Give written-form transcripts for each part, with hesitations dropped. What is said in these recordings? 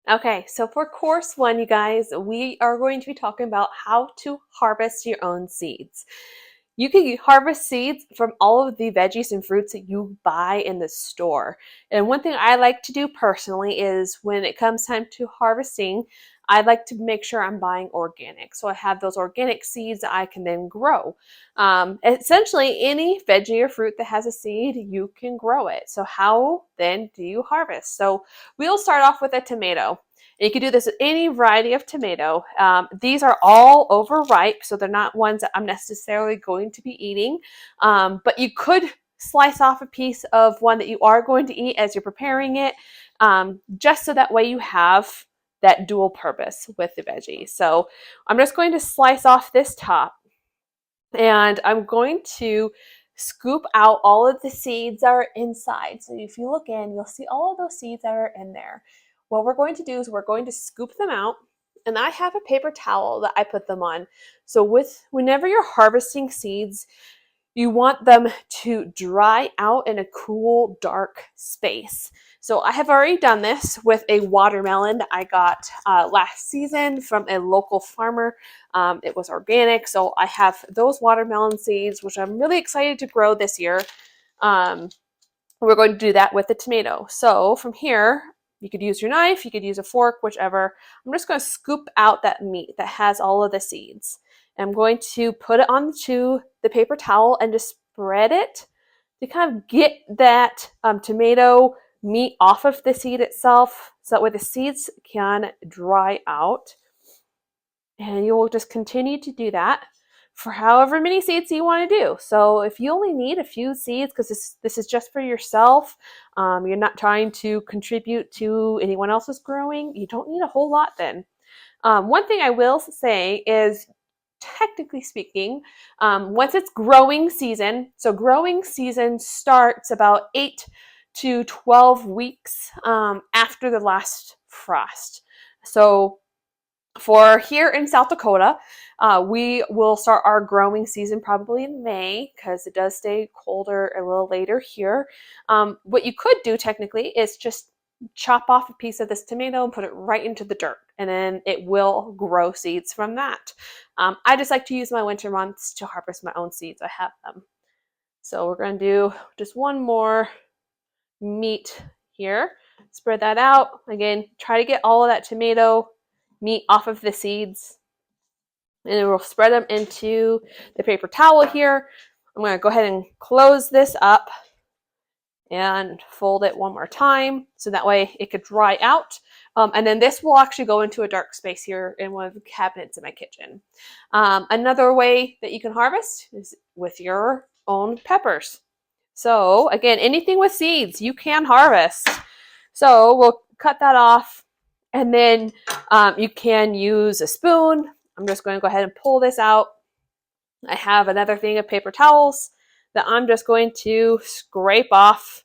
Okay, so for course one, you guys, we are going to be talking about how to harvest your own seeds. You can harvest seeds from all of the veggies and fruits that you buy in the store. And one thing I like to do personally is when it comes time to harvesting, I like to make sure I'm buying organic. So I have those organic seeds that I can then grow. Essentially, any veggie or fruit that has a seed, you can grow it. So how then do you harvest? So we'll start off with a tomato. And you can do this with any variety of tomato. These are all overripe, so they're not ones that I'm necessarily going to be eating. But you could slice off a piece of one that you are going to eat as you're preparing it, just so that way you have that dual purpose with the veggie. So I'm just going to slice off this top, and I'm going to scoop out all of the seeds that are inside. So if you look in, you'll see all of those seeds that are in there. What we're going to do is we're going to scoop them out, and I have a paper towel that I put them on. So whenever you're harvesting seeds, you want them to dry out in a cool, dark space. So I have already done this with a watermelon that I got last season from a local farmer. It was organic, so I have those watermelon seeds, which I'm really excited to grow this year. We're going to do that with the tomato. So from here, you could use your knife, you could use a fork, whichever. I'm just going to scoop out that meat that has all of the seeds. I'm going to put it onto the paper towel and just spread it to kind of get that tomato meat off of the seed itself, so that way the seeds can dry out. And you will just continue to do that for however many seeds you want to do. So if you only need a few seeds, because this is just for yourself, you're not trying to contribute to anyone else's growing, you don't need a whole lot then. One thing I will say is, technically speaking, once it's growing season, so growing season starts about 8 to 12 weeks after the last frost. So for here in South Dakota, we will start our growing season probably in May, because it does stay colder a little later here. What you could do technically is just chop off a piece of this tomato and put it right into the dirt, and then it will grow seeds from that. I just like to use my winter months to harvest my own seeds. I have them. So we're going to do just one more meat here. Spread that out. Again, try to get all of that tomato meat off of the seeds, and then we'll spread them into the paper towel here. I'm going to go ahead and close this up and fold it one more time so that way it could dry out. And then this will actually go into a dark space here in one of the cabinets in my kitchen. Another way that you can harvest is with your own peppers. So again, anything with seeds you can harvest. So we'll cut that off, and then you can use a spoon. I'm just going to go ahead and pull this out. I have another thing of paper towels that I'm just going to scrape off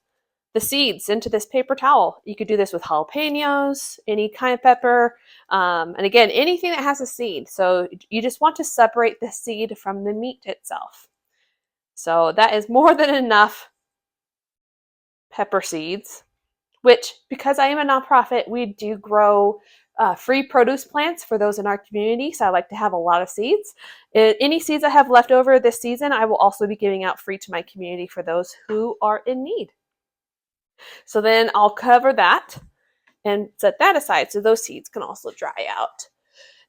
the seeds into this paper towel. You could do this with jalapenos, any kind of pepper, and again, anything that has a seed. So you just want to separate the seed from the meat itself. So that is more than enough pepper seeds, which, because I am a nonprofit, we do grow free produce plants for those in our community. So I like to have a lot of seeds. Any seeds I have left over this season, I will also be giving out free to my community for those who are in need. So then I'll cover that and set that aside so those seeds can also dry out.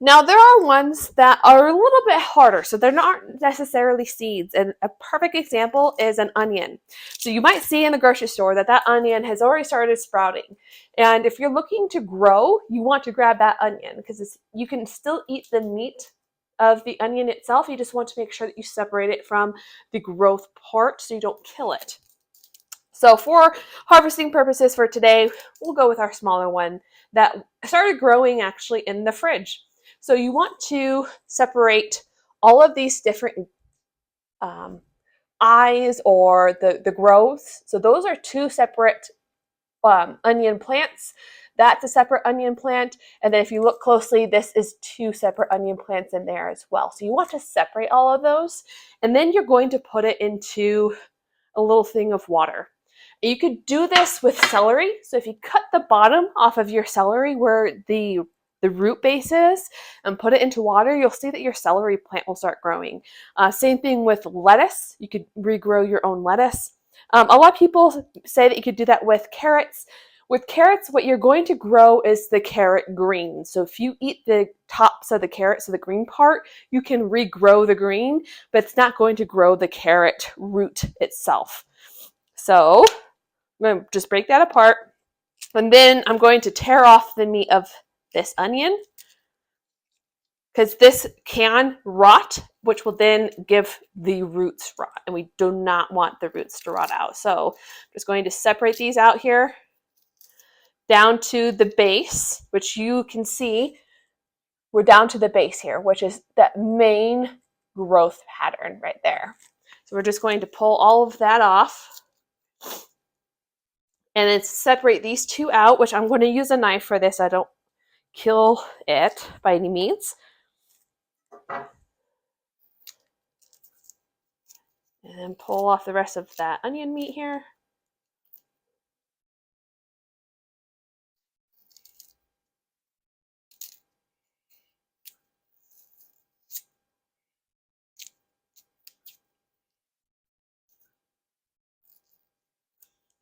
Now, there are ones that are a little bit harder, so they're not necessarily seeds. And a perfect example is an onion. So you might see in the grocery store that onion has already started sprouting. And if you're looking to grow, you want to grab that onion, because you can still eat the meat of the onion itself. You just want to make sure that you separate it from the growth part so you don't kill it. So for harvesting purposes for today, we'll go with our smaller one that started growing actually in the fridge. So you want to separate all of these different eyes, or the growths. So those are two separate onion plants. That's a separate onion plant. And then if you look closely, this is two separate onion plants in there as well. So you want to separate all of those. And then you're going to put it into a little thing of water. You could do this with celery. So if you cut the bottom off of your celery where the root base is and put it into water, you'll see that your celery plant will start growing. Same thing with lettuce. You could regrow your own lettuce. A lot of people say that you could do that with carrots. With carrots, what you're going to grow is the carrot green. So if you eat the tops of the carrot, so the green part, you can regrow the green, but it's not going to grow the carrot root itself. So I'm going to just break that apart. And then I'm going to tear off the meat of this onion because this can rot, which will then give the roots rot. And we do not want the roots to rot out. So I'm just going to separate these out here down to the base, which you can see we're down to the base here, which is that main growth pattern right there. So we're just going to pull all of that off. And then separate these two out, which I'm going to use a knife for this. I don't kill it by any means. And then pull off the rest of that onion meat here.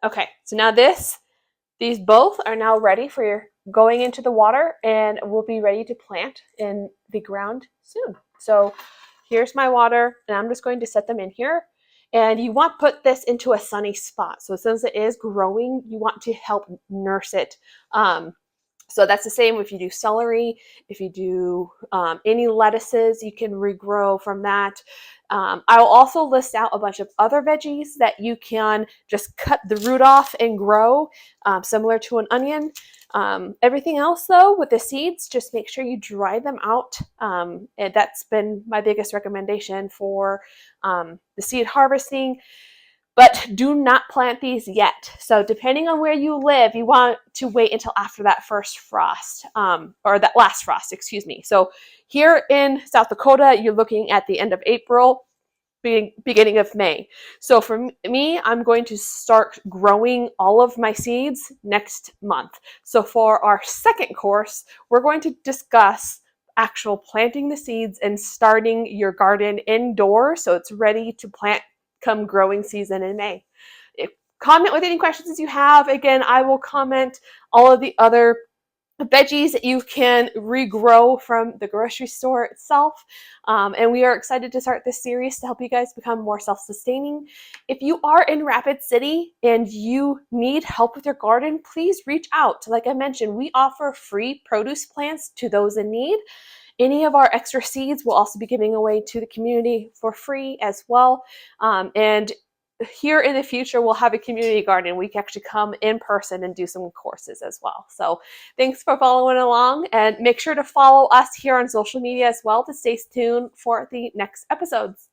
Okay, so now these both are now ready for your going into the water and will be ready to plant in the ground soon. So here's my water, and I'm just going to set them in here. And you want to put this into a sunny spot. So since it is growing, you want to help nurse it. So that's the same if you do celery, if you do any lettuces, you can regrow from that. I will also list out a bunch of other veggies that you can just cut the root off and grow, similar to an onion. Everything else though, with the seeds, just make sure you dry them out. And that's been my biggest recommendation for the seed harvesting. But do not plant these yet. So depending on where you live, you want to wait until after that first frost, or that last frost, excuse me. So here in South Dakota, you're looking at the end of April, beginning of May. So for me, I'm going to start growing all of my seeds next month. So for our second course, we're going to discuss actual planting the seeds and starting your garden indoors so it's ready to plant come growing season in May. Comment with any questions you have. Again, I will comment all of the other veggies that you can regrow from the grocery store itself. And we are excited to start this series to help you guys become more self-sustaining. If you are in Rapid City and you need help with your garden, please reach out. Like I mentioned, we offer free produce plants to those in need. Any of our extra seeds we'll also be giving away to the community for free as well. And here in the future, we'll have a community garden. We can actually come in person and do some courses as well. So thanks for following along, and make sure to follow us here on social media as well to stay tuned for the next episodes.